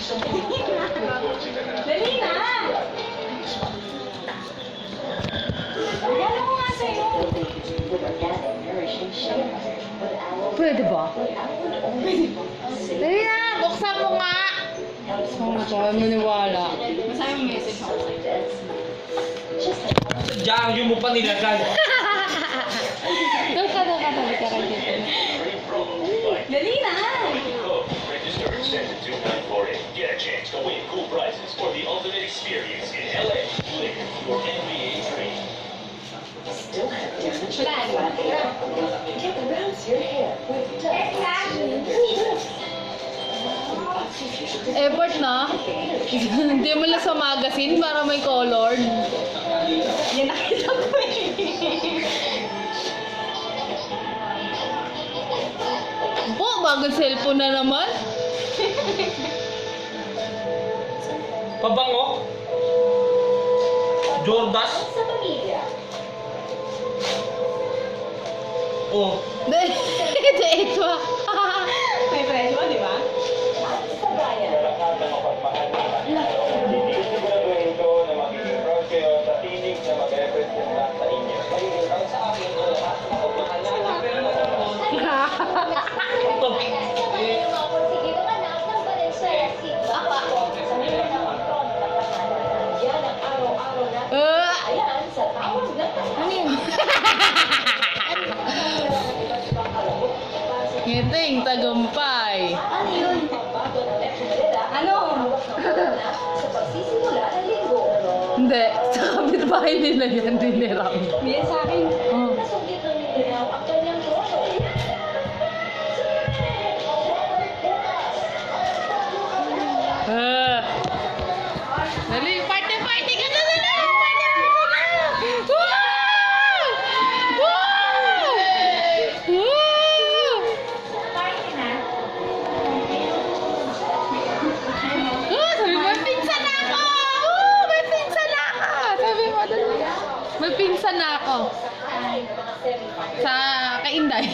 Dali na! Yan ako nga sa'yo. Pwede ba? Dali na! Buksan mo nga! Saan ko? Ay maniwala. Masaya yung message ako. Sadyang yun mo pa nilagay. Doon ka. Dali ka rin dito. Dali na! Register and send to 2948. Get a chance to win cool prizes for the ultimate experience in LA. Live your NBA dream. Wala, di ba? Effort na. Hindi mo lang sa magazine para may colored. Yan nakita ko eh. Po, bagong cellphone na naman. Pabango? Jordas? Oh. Ito. May presyo, di ba? Siguraduhin ko na magiging proud kayo sa tinig na mag-represent lang sa inyo. Ang sa akin, lahat ng kapagmahal Ano yun? Ngiting tagumpay. Ano yun? Ano? Hindi. Sa kapitbahay nila yan, diniram. Yan sa akin. Oh. Dali, party ka na nila! Party na! Wow! Wow! Wow! Sabi mo, may pinsan na ako! May pinsan na ako! Sabi mo, dali. May pinsan na ako. Sa Kainday.